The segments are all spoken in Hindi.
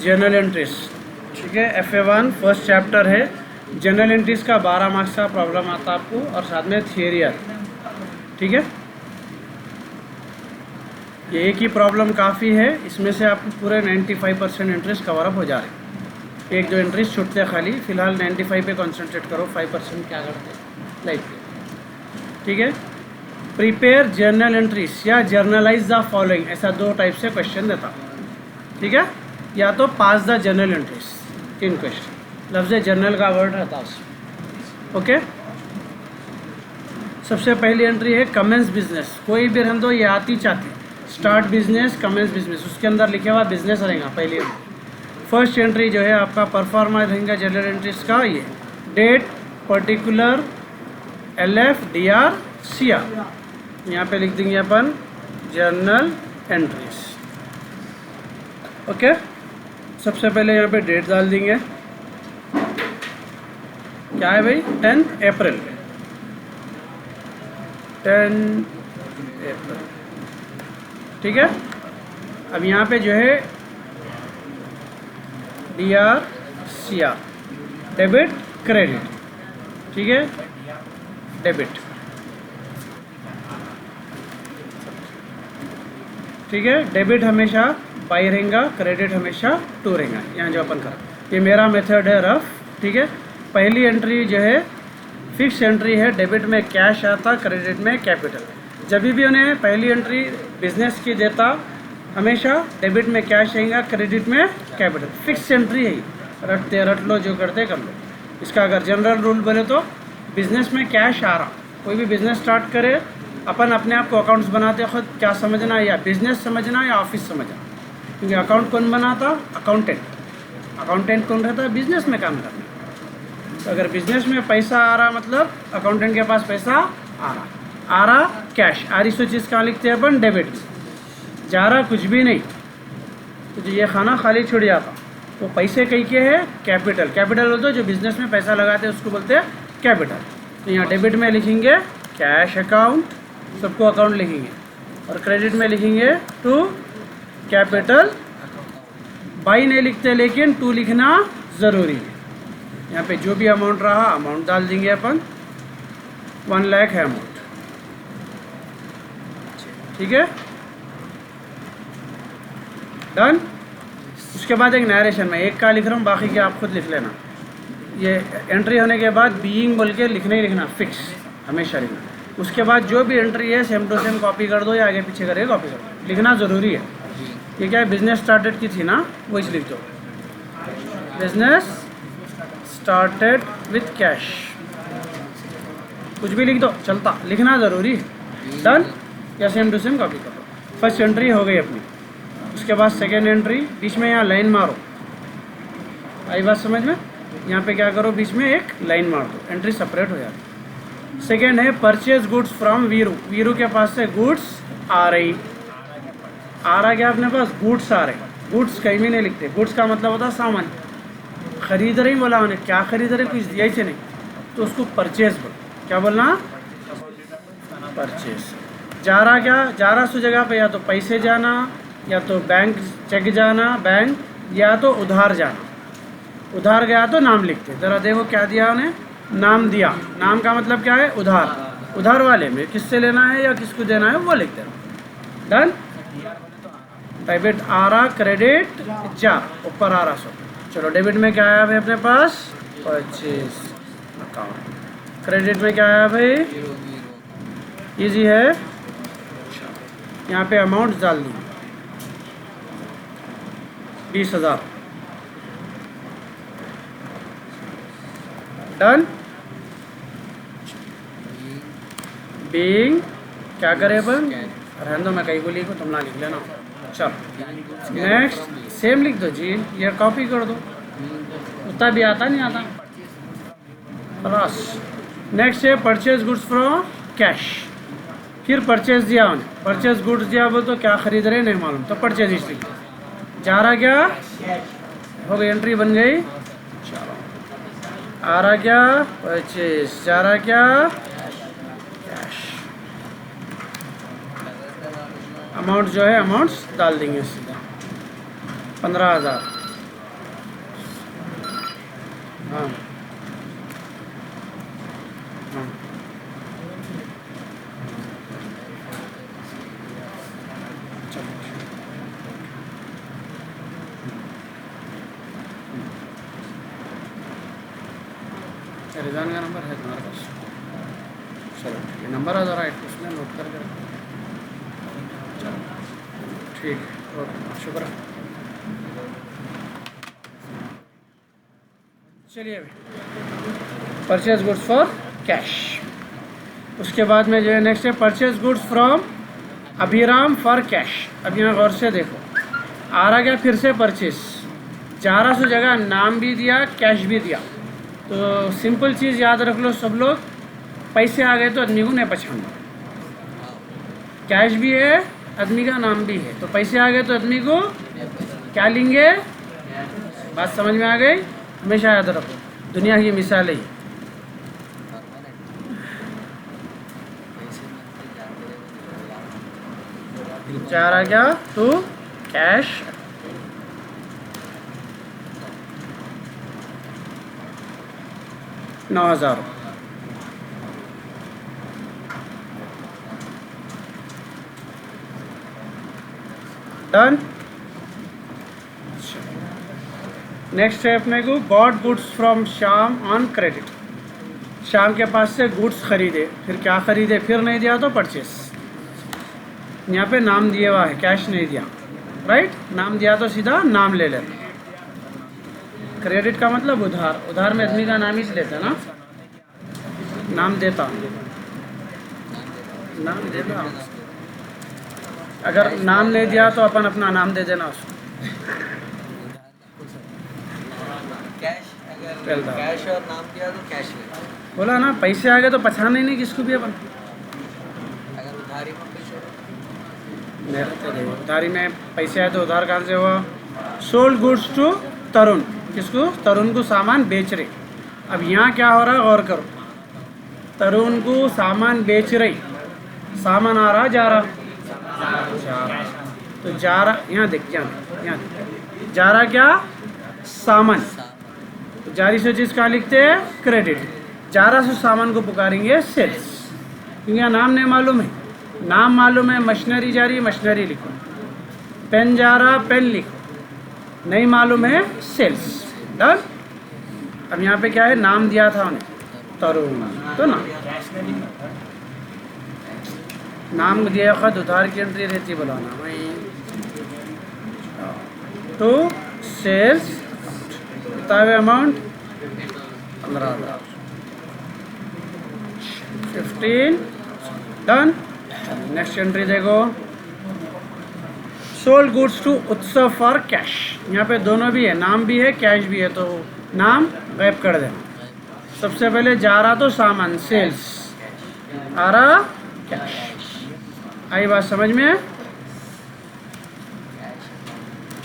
जर्नल एंट्रीज, ठीक है। FA1 फर्स्ट चैप्टर है। जर्नल एंट्रीज का 12 मार्क्स का प्रॉब्लम आता है आपको और साथ में थियरी आता है, ठीक है। ये एक ही प्रॉब्लम काफ़ी है, इसमें से आपको पूरे 95% एंट्रीज कवर अप हो जा रहे हैं। एक दो एंट्रीज छूटते हैं खाली, फिलहाल 95 पे कॉन्सेंट्रेट करो, 5% क्या करते हैं लाइफ पे, ठीक है। प्रिपेयर जर्नल एंट्रीज या जर्नलाइज द फॉलोइंग, ऐसा 2 टाइप से क्वेश्चन देता, ठीक है। या तो pass the journal entries in question, लफ्ज़ जर्नल का वर्ड रहता है उसमें, ओके। सबसे पहली एंट्री है कमेंस बिजनेस, कोई भी रहने दो ये आती चाहती, स्टार्ट बिजनेस, कमेंस बिजनेस, उसके अंदर लिखे हुआ बिजनेस रहेगा पहली एंट्री। फर्स्ट एंट्री जो है आपका परफॉर्मेंस रहेगा जर्नल एंट्रीज का, ये date, particular, LF, DR, CR, यहाँ पे लिख देंगे अपन जर्नल एंट्रीज, ओके। सबसे पहले यहाँ पे डेट डाल देंगे, क्या है भाई, 10 अप्रैल, 10 अप्रैल, ठीक है। अब यहाँ पे जो है DR, CR, डेबिट, क्रेडिट, ठीक है, डेबिट, ठीक है। डेबिट हमेशा बाई रहेगा, क्रेडिट हमेशा टू रहेगा, यहाँ जो अपन करा, ये मेरा मेथड है रफ, ठीक है। पहली एंट्री जो है फिक्स एंट्री है, डेबिट में कैश आता, क्रेडिट में कैपिटल। जब भी उन्हें पहली एंट्री बिजनेस की देता, हमेशा डेबिट में कैश रहेगा, क्रेडिट में कैपिटल, फिक्स एंट्री है, रट लो, जो करते कर लो। इसका अगर जनरल रूल बोले तो बिजनेस में कैश आ रहा, कोई भी बिजनेस स्टार्ट करे, अपन अपने आप को अकाउंट्स बनाते खुद क्या समझना, या बिजनेस समझना या ऑफिस समझना, क्योंकि अकाउंट कौन बनाता, अकाउंटेंट। अकाउंटेंट कौन रहता है, बिजनेस में काम करना। तो अगर बिजनेस में पैसा आ रहा मतलब अकाउंटेंट के पास पैसा आ रहा कैश आ रही, सो चीज़ कहाँ लिखते हैं अपन, डेबिट। जा रहा कुछ भी नहीं, तो जो ये खाना खाली छुड़ जाता, वो पैसे कहीं के है, कैपिटल। कैपिटल बोलते जो बिजनेस में पैसा लगाते हैं उसको बोलते हैं कैपिटल। तो यहाँ डेबिट में लिखेंगे कैश अकाउंट, सबको अकाउंट लिखेंगे, और क्रेडिट में लिखेंगे टू कैपिटल। बाई नहीं लिखते, लेकिन टू लिखना ज़रूरी है। यहाँ पे जो भी अमाउंट रहा अमाउंट डाल देंगे अपन, 1 लाख है अमाउंट, ठीक है, डन। उसके बाद एक नरेशन में एक का लिख रहा हूँ, बाकी के आप खुद लिख लेना। ये एंट्री होने के बाद बीइंग बोल के लिखना ही लिखना, फिक्स हमेशा लिखना। उसके बाद जो भी एंट्री है सेम टू सेम कॉपी कर दो, या आगे पीछे करके कॉपी कर दो, लिखना ज़रूरी है। ये क्या है, बिजनेस स्टार्टेड की थी ना, वो इस लिख दो, बिजनेस स्टार्टेड विथ कैश, कुछ भी लिख दो चलता, लिखना ज़रूरी है, डन। या सेम टू सेम कॉपी कर दो। फर्स्ट एंट्री हो गई अपनी। उसके बाद सेकेंड एंट्री, बीच में यहाँ लाइन मारो, आई बात समझ में, यहाँ पे क्या करो, बीच में एक लाइन मार दो, एंट्री सेपरेट हो जाती। सेकेंड है purchase goods from Veeru, Veeru के पास से गुड्स आ रही, आ रहा क्या अपने पास, गुड्स आ रहे। गुड्स कहीं भी नहीं लिखते, गुड्स का मतलब होता है सामान, खरीद रही बोला उन्हें, क्या खरीद रहे, कुछ दिया ही नहीं, तो उसको परचेज बोल, क्या बोलना, परचेज। जा रहा क्या, जा रहा सो जगह पे या तो पैसे जाना, या तो बैंक चेक जाना बैंक, या तो उधार जाना। उधार गया तो नाम लिखते, ज़रा देखो क्या दिया उन्हें, नाम दिया। नाम का मतलब क्या है, उधार, उधार वाले में किससे लेना है या किसको देना है वो लिखते हैं, डन। डेबिट आ रहा, क्रेडिट जा, ऊपर आ रहा सो। चलो डेबिट में क्या आया भाई अपने पास, परचेज अकाउंट। क्रेडिट में क्या आया भाई, इजी है, यहाँ पे अमाउंट डाल दी 20,000, डन। बीइंग क्या करे अपन, रहने दो, मैं कहीं को लिखूँ, तुम ना लिख लेना। चलो नेक्स्ट सेम लिख दो जी, ये कॉपी कर दो, उतना भी आता नहीं आता, बस। नेक्स्ट है परचेज गुड्स फ्रॉम कैश, फिर परचेज दिया उन्हें, परचेज गुड्स दिया बोल तो क्या खरीद रहे नहीं मालूम, तो परचेज हिस्ट्री। जा रहा क्या, हो गई, एंट्री बन गई। चलो आ रहा क्या, परचेज, जा रहा क्या, कैश। अमाउंट जो है अमाउंट्स डाल देंगे सीधा, 15,000, हाँ हाँ चलो रिजान का नंबर है तुम्हारे पास? चलो ये नंबर है ज़रा एक उसमें नोट करके रखो। चलो ठीक है, ओके, शुक्र। चलिए अभी परचेज गुड्स फॉर कैश। उसके बाद में जो है नेक्स्ट है purchase goods from Abhiram for cash. अब यहाँ गौर से देखो, आ रहा क्या फिर से परचेज, 1100 जगह नाम भी दिया, कैश भी दिया। तो सिंपल चीज़ याद रख लो सब लोग, पैसे आ गए तो आदमी को नहीं पहचानना, कैश भी है आदमी का नाम भी है, तो पैसे आ गए तो आदमी को क्या लेंगे? बात समझ में आ गई? हमेशा याद रखो, दुनिया की मिसाल है। जा रहा क्या तो कैश, $9,000। डन। नेक्स्ट है अपने को bought goods from Shyam on credit. Shyam के पास से गुड्स खरीदे, फिर क्या खरीदे, फिर नहीं दिया तो परचेस। यहाँ पे नाम दिया हुआ है, कैश नहीं दिया, राइट? नाम दिया तो सीधा नाम ले लेते। क्रेडिट का मतलब उधार, उधार में आदमी का नाम ही लेते ना, नाम देता, नाम देता। अगर नाम नहीं दिया तो अपन अपना नाम दे देना उसको। कैश और नाम दिया तो कैश लेगा। बोला ना, पैसे आ गए तो पहचान ही नहीं किसको भी अपन। अगर उधारी में पैसे, उधारी में पैसे आए तो उधार कहाँ से हुआ? सोल्ड गुड्स टू तरुण, किसको? तरुण को सामान बेच रहे। अब यहाँ क्या हो रहा है गौर करो, तरुण को सामान बेच रही, सामान आ रहा जा रहा, तो जा रहा, यहाँ देख, यहाँ जा रहा क्या? सामान। तो जारी से चीज़ कहाँ लिखते हैं? क्रेडिट। 1100 सामान को पुकारेंगे सेल्स, क्योंकि यहाँ नाम नहीं मालूम है। नाम मालूम है, मशीनरी जा रही, मशीनरी लिखो। पेन जा रहा, पेन लिखो। नहीं मालूम है, सेल्स। डन। अब यहाँ पे क्या है? नाम दिया था उन्हें, तरुण, तो नाम दिया खुद उधार की एंट्री रहती, बुलाना वही तो सेल्स, बताए अमाउंट 15,000, 15। डन। नेक्स्ट एंट्री देखो, सोल्ड गुड्स टू उत्सव फॉर कैश। यहाँ पे दोनों भी है, नाम भी है, कैश भी है, तो नाम गायब कर देना। सबसे पहले जा रहा तो सामान सेल्स, आ रहा कैश। आई बात समझ में?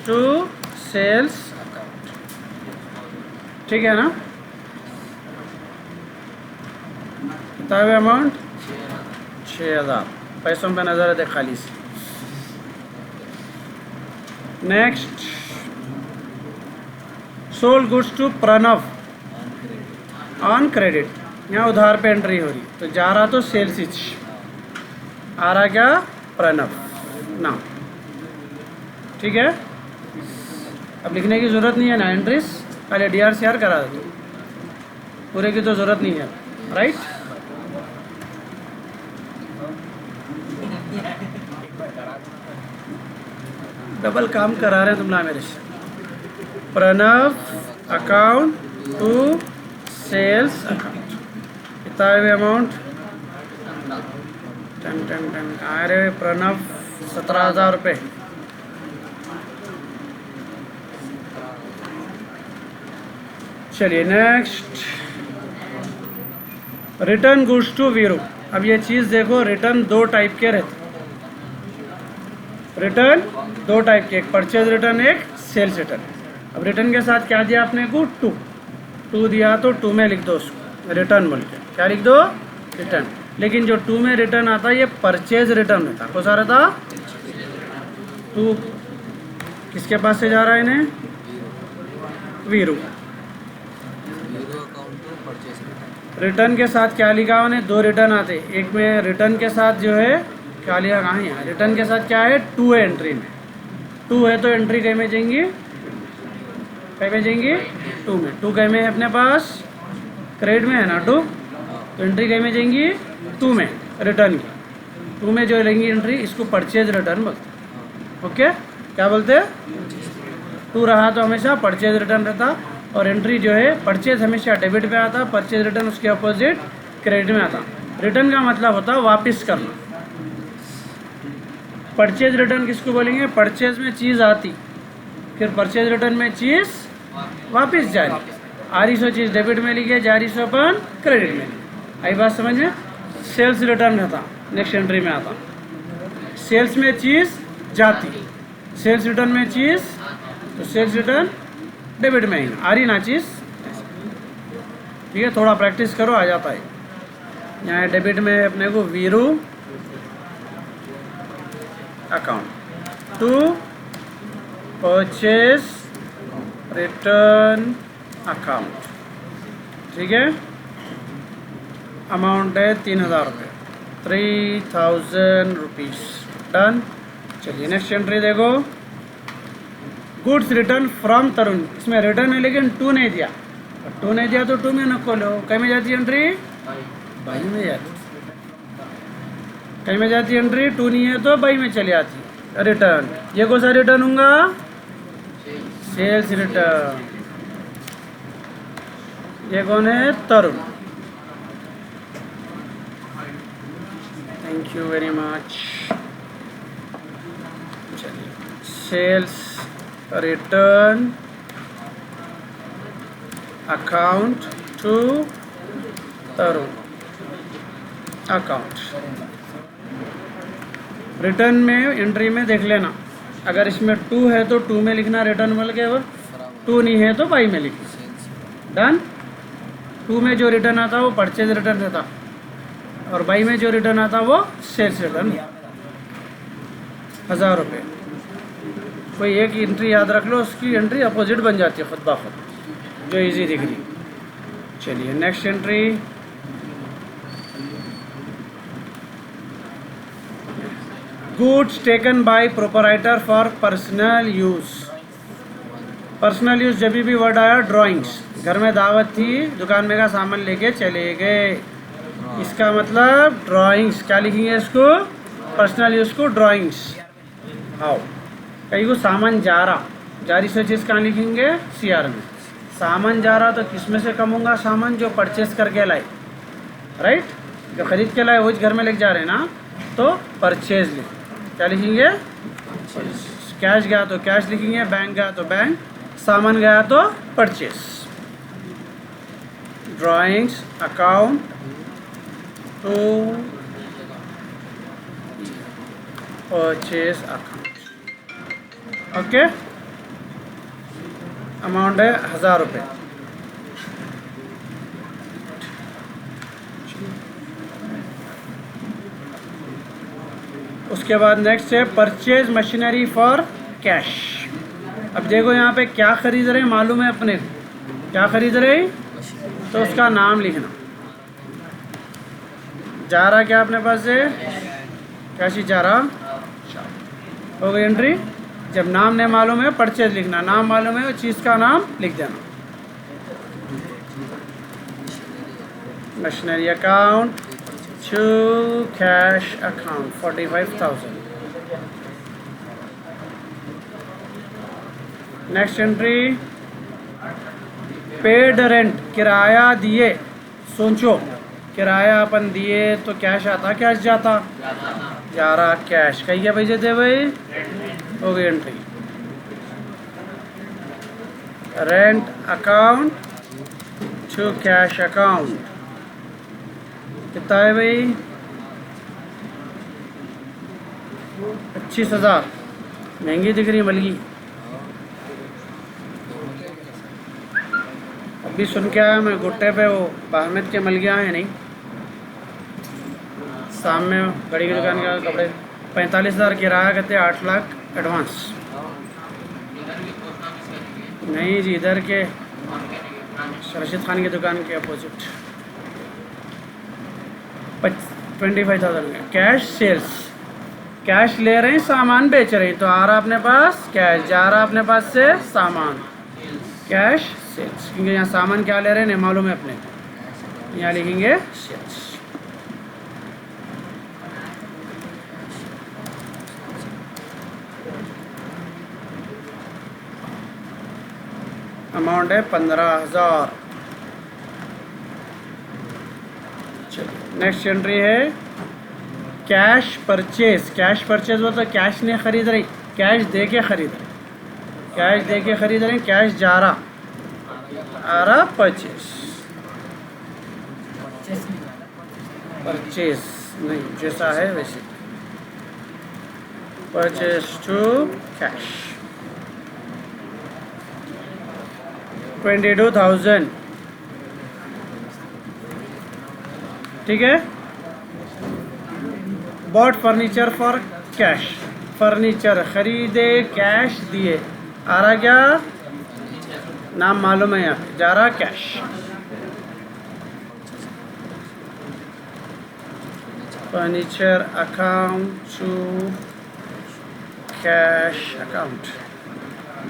टू सेल्स, ठीक है ना? बताए अमाउंट 6,000। पैसों पे नजर दे खाली से। Next, sold goods to Pranav on credit. यहाँ उधार पे एंट्री हो रही, तो जा रहा तो सेल्स इच, आ रहा क्या? प्रणव नाम, ठीक है? अब लिखने की ज़रूरत नहीं है ना एंट्रीज, पहले DRCR करा दो, पूरे की तो ज़रूरत नहीं है, राइट? डबल काम करा रहे हैं तुम लोग मेरे से। Pranav account to sales account, कितना है अमाउंट? 10 आ रहे प्रणव 17,000 रुपये। चलिए next, return goods to Veeru. अब ये चीज़ देखो, रिटर्न दो टाइप के रहते, रिटर्न दो टाइप के, एक परचेज रिटर्न, एक सेल्स रिटर्न। अब रिटर्न के साथ क्या दिया आपने को? टू दिया, तो 2 में लिख दो उसको, रिटर्न बोल के। क्या लिख दो? रिटर्न। लेकिन जो 2 में रिटर्न आता है ये परचेज रिटर्न होता है। कौन सा रहता? 2 किसके पास से जा रहा है इन्हें? वीरू। परचेज रिटर्न के साथ क्या लिखा उन्हें? दो रिटर्न आते, एक में रिटर्न के साथ जो है क्या लिखा, कहाँ है रिटर्न के साथ क्या है? 2 है एंट्री में, 2 है तो एंट्री कहीं में जाएंगी, कहीं में जाएंगी 2 में, 2 कहीं में है अपने पास? क्रेडिट में है ना 2, तो एंट्री कहीं में जाएंगी? 2 में, रिटर्न की 2 में जो लेंगी एंट्री, इसको परचेज रिटर्न बोलते हैं। ओके, क्या बोलते हैं? 2 रहा तो हमेशा परचेज रिटर्न रहता, और एंट्री जो है परचेज हमेशा डेबिट पे आता, परचेज रिटर्न उसके अपोजिट क्रेडिट में आता। रिटर्न का मतलब होता है वापस करना। परचेज रिटर्न किसको बोलेंगे? परचेज में चीज़ आती, फिर परचेज रिटर्न में चीज़ वापस जा रही, आ रही सो चीज़ डेबिट में लिखी है, जा रही सो अपन क्रेडिट में। आई बात समझ में? सेल्स रिटर्न रहता, नेक्स्ट एंट्री में आता। सेल्स में चीज़ जाती, सेल्स रिटर्न में चीज़, तो सेल्स रिटर्न डेबिट में ही आ रही ना चीज़। ठीक है, थोड़ा प्रैक्टिस करो, आ जाता है। यहाँ डेबिट में अपने को Veeru account, to purchase return account. ठीक है, अमाउंट है 3000 रुपये, 3000 रुपीज़, डन। चलिए नेक्स्ट एंट्री देखो, गुड्स रिटर्न फ्रॉम तरुण। इसमें रिटर्न है लेकिन 2 नहीं दिया, 2 नहीं दिया तो 2 में नको लो, कहीं में जाती है एंट्री? बाई में जाती, कहीं में जाती है एंट्री? 2 नहीं है तो बाई में चली आती रिटर्न। ये कौन सा रिटर्न होगा? Sales return. ये कौन है? Tarun. Thank you very much. चलिए, sales return account to Tarun account. Return में एंट्री में देख लेना, अगर इसमें 2 है तो 2 में लिखना रिटर्न बोल के, वो 2 नहीं है तो बाई में लिखना, डन। 2 में जो रिटर्न आता वो परचेज रिटर्न रहता, और बाई में जो रिटर्न आता वो सेल्स रिटर्न। 1000 रुपये। कोई एक एंट्री याद रख लो, उसकी एंट्री अपोजिट बन जाती है खुद ब खुद, जो इजी दिख रही। चलिए next entry, goods taken by proprietor for personal use. Personal use जब भी वर्ड आया, ड्राइंग्स, घर में दावत थी, दुकान में का सामान लेके चले गए, इसका मतलब ड्राइंग्स। क्या लिखेंगे इसको? पर्सनल यूज़ को ड्राइंग्स। हाउ, कहीं को सामान जा रहा, जा रही से चीज़ कहाँ लिखेंगे? CR में। सामान जा रहा तो किस में से कम होगा? सामान जो परचेस करके लाए, राइट, जो खरीद के लाए वही घर में लेके जा रहे हैं ना, तो परचेज लिख, क्या लिखेंगे? कैश गया तो कैश लिखेंगे, बैंक गया तो बैंक, सामान गया तो purchase. Drawings account to purchase account. Okay, amount है 1000 रुपये। उसके बाद नेक्स्ट है परचेज मशीनरी फॉर कैश। अब देखो यहाँ पे क्या खरीद रहे हैं, मालूम है अपने क्या खरीद रहे हैं, तो उसका नाम लिखना। जा रहा क्या अपने पास से? क्या चीज़ जा रहा? हो गई एंट्री। जब नाम नहीं मालूम है परचेज लिखना, नाम मालूम है चीज़ का नाम लिख देना। Machinery account to cash account 45,000। Next entry, paid rent, किराया दिए। सोचो, किराया अपन दिए तो कैश आता, कैश जाता, जा रहा कैश, कहीं क्या पैसे थे भाई? हो गई entry. Rent account to cash account कितना है भाई? 25,000। महंगी दिख रही मलगी। अभी सुन के आया मैं गुट्टे पे, वो बाहमद के मलगियाँ हैं नहीं, सामने बड़ी की दुकान का कपड़े। 45,000 किराया कहते, 8 लाख एडवांस। नहीं जी, इधर के रशीद खान की दुकान के अपोजिट 25,000 का कैश सेल्स। कैश ले रहे हैं, सामान बेच रहे हैं, तो आ रहा अपने पास कैश, जा रहा अपने पास से सामान, कैश सेल्स। क्योंकि यहाँ सामान क्या ले रहे हैं नहीं मालूम है अपने, यहाँ लिखेंगे सेल्स। अमाउंट है 15,000। चलिए नेक्स्ट एंट्री है कैश परचेज। कैश परचेज वो तो कैश नहीं खरीद रही, कैश दे के खरीद रही, कैश दे के खरीद रहे, कैश जा रहा, आ रहा परचेज। परचेज नहीं, जैसा है वैसे, परचेज टू कैश 22,000। ठीक है। Bought furniture for cash, furniture खरीदे कैश दिए, आ रहा क्या नाम मालूम है, यहाँ पे जा रहा cash. Furniture account to cash account,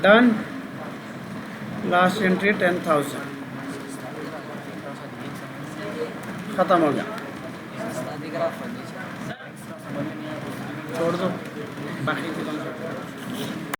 done. Last entry 10,000, ख़त्म हो गया। दिख रहा फर्नीचर छोड़ दो बाकी की